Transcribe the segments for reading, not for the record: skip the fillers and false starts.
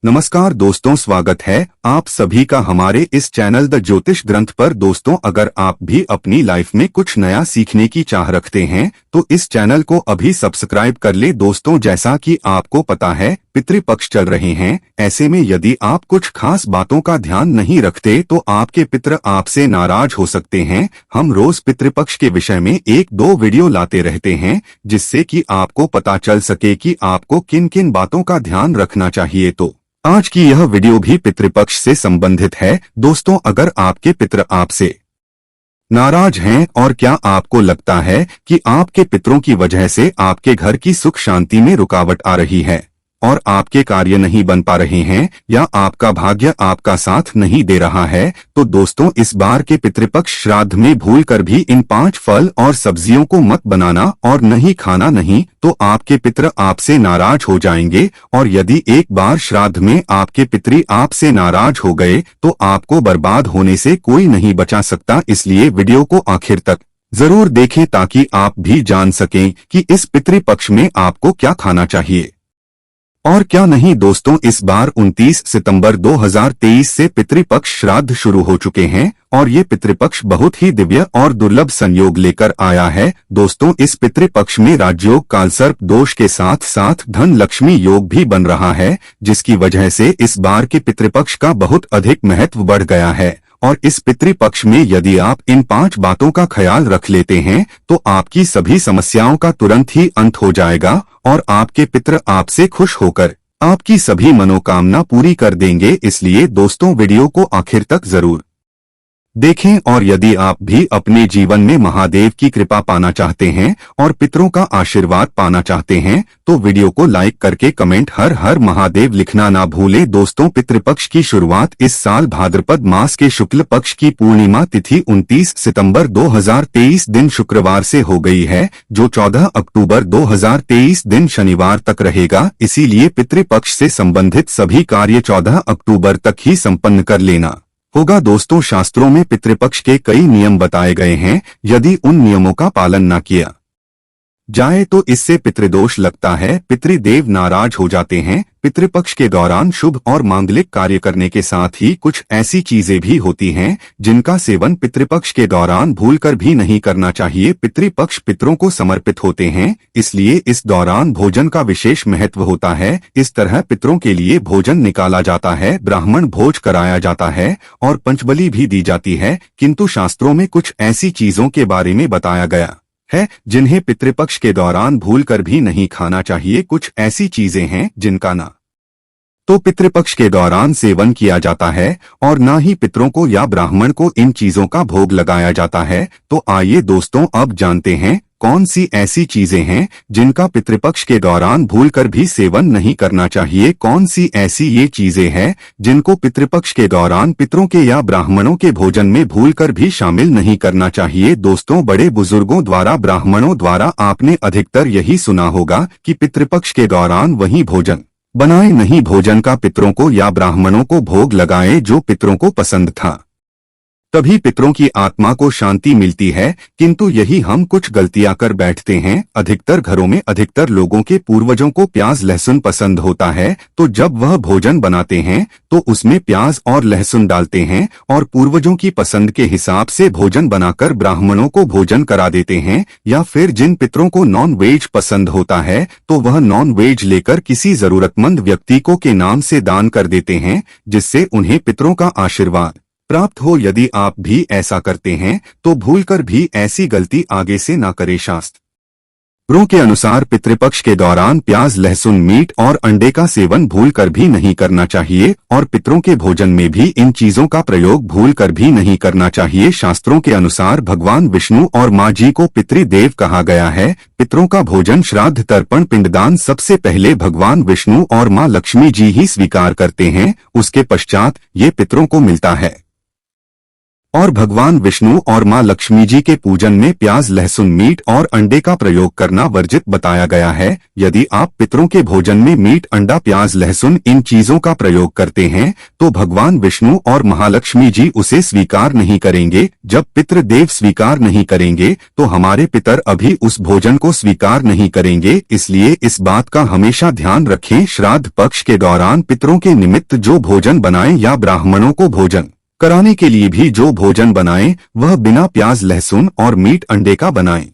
नमस्कार दोस्तों, स्वागत है आप सभी का हमारे इस चैनल द ज्योतिष ग्रंथ पर। दोस्तों, अगर आप भी अपनी लाइफ में कुछ नया सीखने की चाह रखते हैं तो इस चैनल को अभी सब्सक्राइब कर ले। दोस्तों, जैसा कि आपको पता है पितृपक्ष चल रहे हैं। ऐसे में यदि आप कुछ खास बातों का ध्यान नहीं रखते तो आपके पितृ आपसे नाराज हो सकते हैं। हम रोज पितृपक्ष के विषय में 1-2 वीडियो लाते रहते हैं जिससे कि आपको पता चल सके कि आपको किन किन बातों का ध्यान रखना चाहिए। तो आज की यह वीडियो भी पितृपक्ष से संबंधित है। दोस्तों, अगर आपके पितृ आपसे नाराज हैं और क्या आपको लगता है कि आपके पितरों की वजह से आपके घर की सुख शांति में रुकावट आ रही है और आपके कार्य नहीं बन पा रहे हैं या आपका भाग्य आपका साथ नहीं दे रहा है, तो दोस्तों इस बार के पितृपक्ष श्राद्ध में भूल कर भी इन 5 फल और सब्जियों को मत बनाना और नहीं खाना, नहीं तो आपके पितृ आपसे नाराज हो जाएंगे। और यदि एक बार श्राद्ध में आपके पितरी आपसे नाराज हो गए तो आपको बर्बाद होने से कोई नहीं बचा सकता। इसलिए वीडियो को आखिर तक जरूर देखें ताकि आप भी जान सकें कि इस पितृपक्ष में आपको क्या खाना चाहिए और क्या नहीं। दोस्तों, इस बार 29 सितंबर 2023 से पितृपक्ष श्राद्ध शुरू हो चुके हैं और ये पितृपक्ष बहुत ही दिव्य और दुर्लभ संयोग लेकर आया है। दोस्तों, इस पितृपक्ष में राजयोग कालसर्प दोष के साथ साथ धन लक्ष्मी योग भी बन रहा है, जिसकी वजह से इस बार के पितृपक्ष का बहुत अधिक महत्व बढ़ गया है। और इस पितृपक्ष में यदि आप इन 5 बातों का ख्याल रख लेते हैं तो आपकी सभी समस्याओं का तुरंत ही अंत हो जाएगा और आपके पितृ आपसे खुश होकर आपकी सभी मनोकामना पूरी कर देंगे। इसलिए दोस्तों वीडियो को आखिर तक जरूर देखें। और यदि आप भी अपने जीवन में महादेव की कृपा पाना चाहते हैं और पितरों का आशीर्वाद पाना चाहते हैं तो वीडियो को लाइक करके कमेंट हर हर महादेव लिखना ना भूलें। दोस्तों, पितृपक्ष की शुरुआत इस साल भाद्रपद मास के शुक्ल पक्ष की पूर्णिमा तिथि 29 सितंबर 2023 दिन शुक्रवार से हो गई है, जो 14 अक्टूबर 2023 दिन शनिवार तक रहेगा। इसीलिए पितृपक्ष से संबंधित सभी कार्य 14 अक्टूबर तक ही संपन्न कर लेना होगा। दोस्तों, शास्त्रों में पितृपक्ष के कई नियम बताए गए हैं। यदि उन नियमों का पालन न किया जाए तो इससे पितृदोष लगता है, पितृदेव नाराज हो जाते हैं। पितृपक्ष के दौरान शुभ और मांगलिक कार्य करने के साथ ही कुछ ऐसी चीजें भी होती हैं जिनका सेवन पितृपक्ष के दौरान भूलकर भी नहीं करना चाहिए। पितृपक्ष पितरों को समर्पित होते हैं, इसलिए इस दौरान भोजन का विशेष महत्व होता है। इस तरह पितरों के लिए भोजन निकाला जाता है, ब्राह्मण भोज कराया जाता है और पंचबली भी दी जाती है। किंतु शास्त्रों में कुछ ऐसी चीजों के बारे में बताया गया है जिन्हें पितृपक्ष के दौरान भूलकर भी नहीं खाना चाहिए। कुछ ऐसी चीजें हैं जिनका ना तो पितृपक्ष के दौरान सेवन किया जाता है और ना ही पितरों को या ब्राह्मण को इन चीजों का भोग लगाया जाता है। तो आइए दोस्तों अब जानते हैं कौन सी ऐसी चीजें हैं जिनका पितृपक्ष के दौरान भूलकर भी सेवन नहीं करना चाहिए। कौन सी ऐसी ये चीजें हैं जिनको पितृपक्ष के दौरान पितरों के या ब्राह्मणों के भोजन में भूलकर भी शामिल नहीं करना चाहिए। दोस्तों, बड़े बुजुर्गों द्वारा, ब्राह्मणों द्वारा आपने अधिकतर यही सुना होगा कि पितृपक्ष के दौरान वही भोजन बनाए, नहीं भोजन का पितरों को या ब्राह्मणों को भोग लगाए जो पितरों को पसंद था, तभी पितरों की आत्मा को शांति मिलती है। किंतु यही हम कुछ गलतियां कर बैठते हैं। अधिकतर घरों में अधिकतर लोगों के पूर्वजों को प्याज लहसुन पसंद होता है, तो जब वह भोजन बनाते हैं तो उसमें प्याज और लहसुन डालते हैं और पूर्वजों की पसंद के हिसाब से भोजन बनाकर ब्राह्मणों को भोजन करा देते हैं। या फिर जिन पितरों को नॉन वेज पसंद होता है तो वह नॉन वेज लेकर किसी जरूरतमंद व्यक्ति को के नाम से दान कर देते हैं, जिससे उन्हें पितरों का आशीर्वाद प्राप्त हो। यदि आप भी ऐसा करते हैं तो भूलकर भी ऐसी गलती आगे से ना करें। शास्त्रों के अनुसार पितृपक्ष के दौरान प्याज, लहसुन, मीट और अंडे का सेवन भूलकर भी नहीं करना चाहिए और पितरों के भोजन में भी इन चीजों का प्रयोग भूलकर भी नहीं करना चाहिए। शास्त्रों के अनुसार भगवान विष्णु और माँ जी को पितृदेव कहा गया है। पितरों का भोजन, श्राद्ध, तर्पण, पिंडदान सबसे पहले भगवान विष्णु और माँ लक्ष्मी जी ही स्वीकार करते हैं, उसके पश्चात ये पितरों को मिलता है। और भगवान विष्णु और मां लक्ष्मी जी के पूजन में प्याज, लहसुन, मीट और अंडे का प्रयोग करना वर्जित बताया गया है। यदि आप पितरों के भोजन में मीट, अंडा, प्याज, लहसुन इन चीजों का प्रयोग करते हैं तो भगवान विष्णु और महालक्ष्मी जी उसे स्वीकार नहीं करेंगे। जब पितृदेव स्वीकार नहीं करेंगे तो हमारे पितर अभी उस भोजन को स्वीकार नहीं करेंगे। इसलिए इस बात का हमेशा ध्यान रखें। श्राद्ध पक्ष के दौरान पितरों के निमित्त जो भोजन बनाएं या ब्राह्मणों को भोजन कराने के लिए भी जो भोजन बनाएं वह बिना प्याज, लहसुन और मीट, अंडे का बनाएं।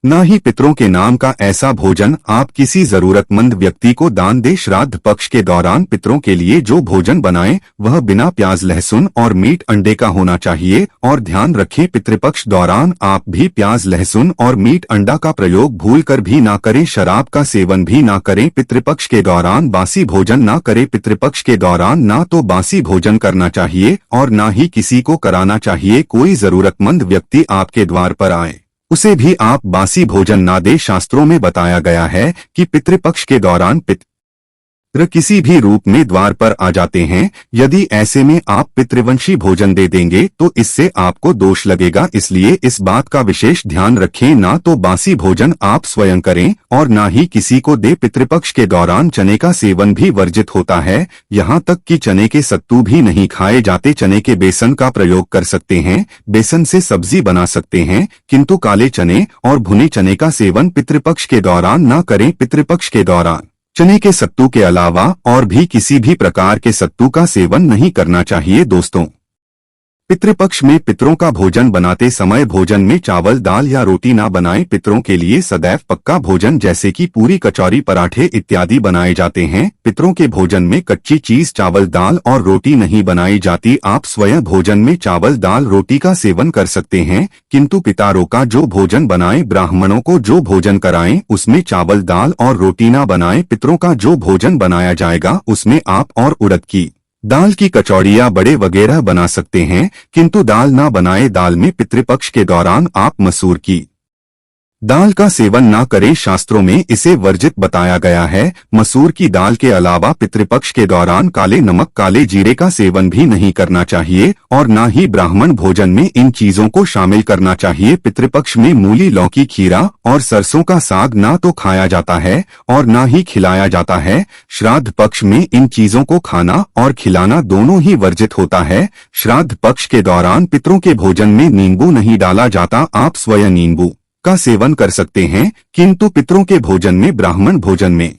न ही पितरों के नाम का ऐसा भोजन आप किसी जरूरतमंद व्यक्ति को दान दे। श्राद्ध पक्ष के दौरान पितरों के लिए जो भोजन बनाएं वह बिना प्याज, लहसुन और मीट, अंडे का होना चाहिए। और ध्यान रखें, पितृपक्ष दौरान आप भी प्याज, लहसुन और मीट, अंडा का प्रयोग भूलकर भी ना करें। शराब का सेवन भी ना करें। पितृपक्ष के दौरान बासी भोजन ना करें। पितृपक्ष के दौरान ना तो बासी भोजन करना चाहिए और ना ही किसी को कराना चाहिए। कोई जरूरतमंद व्यक्ति आपके द्वार पर आए उसे भी आप बासी भोजन ना दे। शास्त्रों में बताया गया है कि पितृपक्ष के दौरान पितृ किसी भी रूप में द्वार पर आ जाते हैं। यदि ऐसे में आप पितृवंशी भोजन दे देंगे तो इससे आपको दोष लगेगा। इसलिए इस बात का विशेष ध्यान रखें, ना तो बासी भोजन आप स्वयं करें और ना ही किसी को दे। पितृपक्ष के दौरान चने का सेवन भी वर्जित होता है। यहाँ तक कि चने के सत्तू भी नहीं खाए जाते। चने के बेसन का प्रयोग कर सकते हैं, बेसन से सब्जी बना सकते हैं, किंतु काले चने और भुने चने का सेवन पितृपक्ष के दौरान न करें। पितृपक्ष के दौरान चने के सत्तू के अलावा और भी किसी भी प्रकार के सत्तू का सेवन नहीं करना चाहिए। दोस्तों, पितृपक्ष में पितरों का भोजन बनाते समय भोजन में चावल, दाल या रोटी ना बनाएं। पितरों के लिए सदैव पक्का भोजन जैसे कि पूरी, कचौरी, पराठे इत्यादि बनाए जाते हैं। पितरों के भोजन में कच्ची चीज चावल, दाल और रोटी नहीं बनाई जाती। आप स्वयं भोजन में चावल, दाल, रोटी का सेवन कर सकते हैं, किंतु पितरों का जो भोजन बनाएं, ब्राह्मणों को जो भोजन कराएं उसमें चावल, दाल और रोटी ना बनाएं। पितरों का जो भोजन बनाया जाएगा उसमें आप और उड़द की दाल की कचौड़ियाँ, बड़े वगैरह बना सकते हैं, किंतु दाल ना बनाए। दाल में पितृपक्ष के दौरान आप मसूर की दाल का सेवन ना करें। शास्त्रों में इसे वर्जित बताया गया है। मसूर की दाल के अलावा पितृपक्ष के दौरान काले नमक, काले जीरे का सेवन भी नहीं करना चाहिए और ना ही ब्राह्मण भोजन में इन चीजों को शामिल करना चाहिए। पितृपक्ष में मूली, लौकी, खीरा और सरसों का साग ना तो खाया जाता है और ना ही खिलाया जाता है। श्राद्ध पक्ष में इन चीजों को खाना और खिलाना दोनों ही वर्जित होता है। श्राद्ध पक्ष के दौरान पितरों के भोजन में नींबू नहीं डाला जाता। आप स्वयं नींबू का सेवन कर सकते हैं, किंतु पितरों के भोजन में, ब्राह्मण भोजन में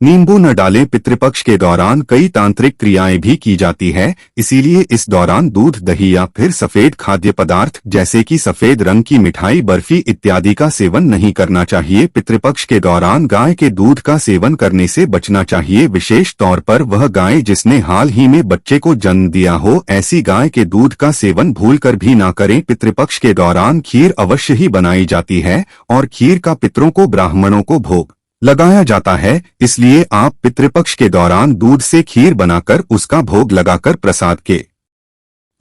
नींबू न डालें। पितृपक्ष के दौरान कई तांत्रिक क्रियाएं भी की जाती है, इसीलिए इस दौरान दूध, दही या फिर सफेद खाद्य पदार्थ जैसे कि सफेद रंग की मिठाई, बर्फी इत्यादि का सेवन नहीं करना चाहिए। पितृपक्ष के दौरान गाय के दूध का सेवन करने से बचना चाहिए, विशेष तौर पर वह गाय जिसने हाल ही में बच्चे को जन्म दिया हो। ऐसी गाय के दूध का सेवन भूलकर भी ना करें। पितृपक्ष के दौरान खीर अवश्य ही बनाई जाती है और खीर का पितरों को, ब्राह्मणों को भोग लगाया जाता है। इसलिए आप पितृपक्ष के दौरान दूध से खीर बनाकर उसका भोग लगाकर प्रसाद के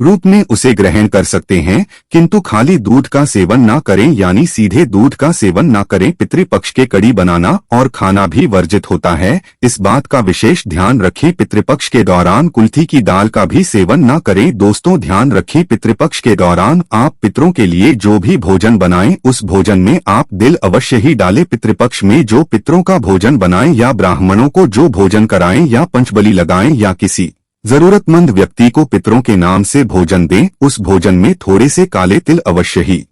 रूप में उसे ग्रहण कर सकते हैं, किंतु खाली दूध का सेवन ना करें, यानी सीधे दूध का सेवन ना करें। पितृपक्ष के कड़ी बनाना और खाना भी वर्जित होता है, इस बात का विशेष ध्यान रखें। पितृपक्ष के दौरान कुल्थी की दाल का भी सेवन ना करें। दोस्तों, ध्यान रखें, पितृपक्ष के दौरान आप पितरों के लिए जो भी भोजन बनाएं उस भोजन में आप दिल अवश्य ही डालें। पितृपक्ष में जो पितरों का भोजन बनाएं या ब्राह्मणों को जो भोजन कराएं या पंचबली लगाएं या किसी जरूरतमंद व्यक्ति को पितरों के नाम से भोजन दें, उस भोजन में थोड़े से काले तिल अवश्य ही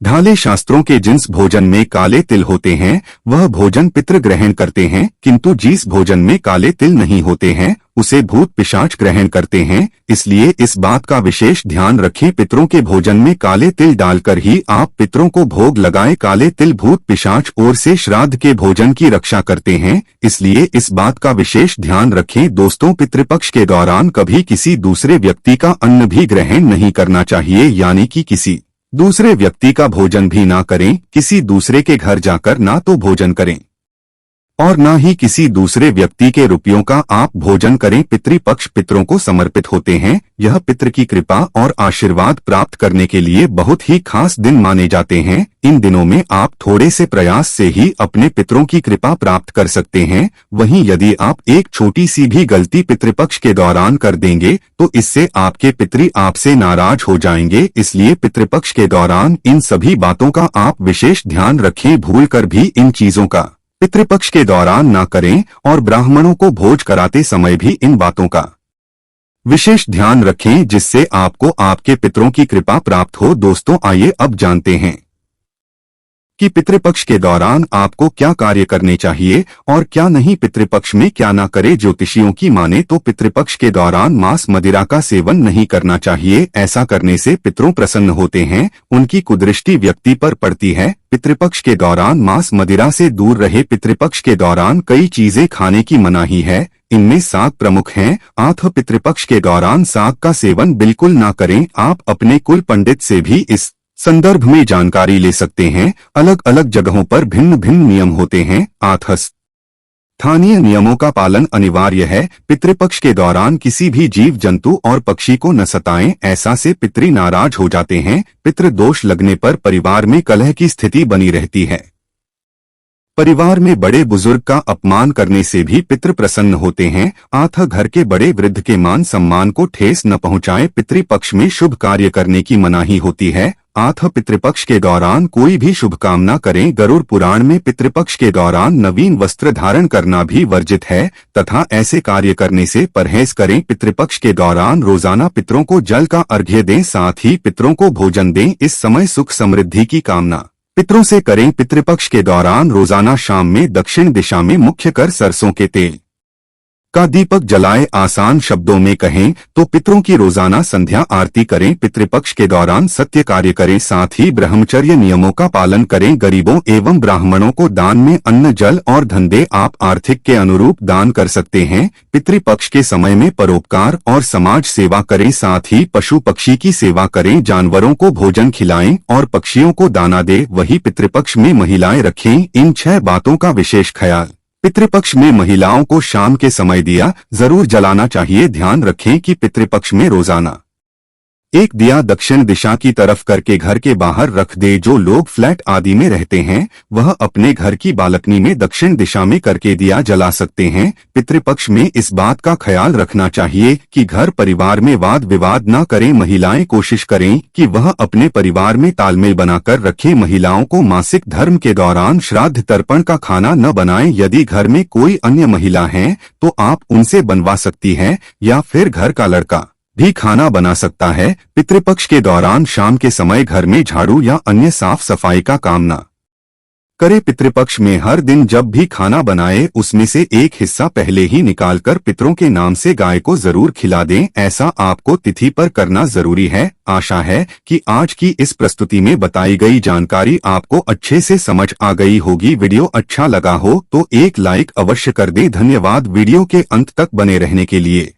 ढाले। शास्त्रों के जिस भोजन में काले तिल होते हैं वह भोजन पितृ ग्रहण करते हैं, किंतु जिस भोजन में काले तिल नहीं होते हैं उसे भूत पिशाच ग्रहण करते हैं। इसलिए इस बात का विशेष ध्यान रखें, पितरों के भोजन में काले तिल डालकर ही आप पितरों को भोग लगाएं। काले तिल भूत पिशाच ओर से श्राद्ध के भोजन की रक्षा करते हैं, इसलिए इस बात का विशेष ध्यान रखें। दोस्तों, पितृपक्ष के दौरान कभी किसी दूसरे व्यक्ति का अन्न भी ग्रहण नहीं करना चाहिए, यानी कि किसी दूसरे व्यक्ति का भोजन भी ना करें। किसी दूसरे के घर जाकर ना तो भोजन करें और न ही किसी दूसरे व्यक्ति के रुपयों का आप भोजन करें। पितृपक्ष पितरों को समर्पित होते हैं। यह पितृ की कृपा और आशीर्वाद प्राप्त करने के लिए बहुत ही खास दिन माने जाते हैं। इन दिनों में आप थोड़े से प्रयास से ही अपने पितरों की कृपा प्राप्त कर सकते हैं। वहीं यदि आप एक छोटी सी भी गलती पितृपक्ष के दौरान कर देंगे तो इससे आपके पितृ आपसे नाराज हो जाएंगे। इसलिए पितृपक्ष के दौरान इन सभी बातों का आप विशेष ध्यान रखें। भूलकर भी इन चीजों का पितृपक्ष के दौरान ना करें और ब्राह्मणों को भोज कराते समय भी इन बातों का विशेष ध्यान रखें, जिससे आपको आपके पितरों की कृपा प्राप्त हो। दोस्तों, आइए अब जानते हैं कि पितृपक्ष के दौरान आपको क्या कार्य करने चाहिए और क्या नहीं। पितृपक्ष में क्या ना करे। ज्योतिषियों की माने तो पितृपक्ष के दौरान मांस मदिरा का सेवन नहीं करना चाहिए। ऐसा करने से पितरों प्रसन्न होते हैं, उनकी कुदृष्टि व्यक्ति पर पड़ती है। पितृपक्ष के दौरान मांस मदिरा से दूर रहे। पितृपक्ष के दौरान कई चीजें खाने की मनाही है, इनमें साग प्रमुख हैं। पितृपक्ष के दौरान साग का सेवन बिल्कुल ना करें। आप अपने कुल पंडित से भी इस संदर्भ में जानकारी ले सकते हैं। अलग अलग जगहों पर भिन्न भिन्न नियम होते हैं। स्थानीय नियमों का पालन अनिवार्य है। पितृपक्ष के दौरान किसी भी जीव जंतु और पक्षी को न सताएं, ऐसा से पितृ नाराज हो जाते हैं। पितृ दोष लगने पर परिवार में कलह की स्थिति बनी रहती है। परिवार में बड़े बुजुर्ग का अपमान करने से भी पितृ प्रसन्न होते हैं। घर के बड़े वृद्ध के मान सम्मान को ठेस न पहुंचाएं। पितृपक्ष में शुभ कार्य करने की मनाही होती है। पितृपक्ष के दौरान कोई भी शुभ कामना करें। गरुड़ पुराण में पितृपक्ष के दौरान नवीन वस्त्र धारण करना भी वर्जित है तथा ऐसे कार्य करने से परहेज करें। पितृपक्ष के दौरान रोजाना पितरों को जल का अर्घ्य दें, साथ ही पितरों को भोजन दें। इस समय सुख समृद्धि की कामना पितरों से करें। पितृपक्ष के दौरान रोजाना शाम में दक्षिण दिशा में मुख्य कर सरसों के तेल का दीपक जलाए। आसान शब्दों में कहें तो पितरों की रोजाना संध्या आरती करें। पितृपक्ष के दौरान सत्य कार्य करें, साथ ही ब्रह्मचर्य नियमों का पालन करें। गरीबों एवं ब्राह्मणों को दान में अन्न जल और धन दे। आप आर्थिक के अनुरूप दान कर सकते हैं। पितृपक्ष के समय में परोपकार और समाज सेवा करें, साथ ही पशु पक्षी की सेवा करें। जानवरों को भोजन खिलाएं और पक्षियों को दाना दे। वही पितृपक्ष में महिलाएं रखें। इन 6 बातों का विशेष ख्याल पितृपक्ष में महिलाओं को शाम के समय दिया जरूर जलाना चाहिए। ध्यान रखें कि पितृपक्ष में रोजाना एक दिया दक्षिण दिशा की तरफ करके घर के बाहर रख दे। जो लोग फ्लैट आदि में रहते हैं वह अपने घर की बालकनी में दक्षिण दिशा में करके दिया जला सकते हैं। पितृपक्ष में इस बात का ख्याल रखना चाहिए कि घर परिवार में वाद विवाद न करें। महिलाएं कोशिश करें कि वह अपने परिवार में तालमेल बनाकर रखें। महिलाओं को मासिक धर्म के दौरान श्राद्ध तर्पण का खाना न बनाएं। यदि घर में कोई अन्य महिला है तो आप उनसे बनवा सकती हैं या फिर घर का लड़का भी खाना बना सकता है। पितृपक्ष के दौरान शाम के समय घर में झाड़ू या अन्य साफ सफाई का काम न करें। पितृपक्ष में हर दिन जब भी खाना बनाए उसमें से एक हिस्सा पहले ही निकालकर पितरों के नाम से गाय को जरूर खिला दें। ऐसा आपको तिथि पर करना जरूरी है। आशा है कि आज की इस प्रस्तुति में बताई गई जानकारी आपको अच्छे से समझ आ गई होगी। वीडियो अच्छा लगा हो तो एक लाइक अवश्य कर दें। धन्यवाद वीडियो के अंत तक बने रहने के लिए।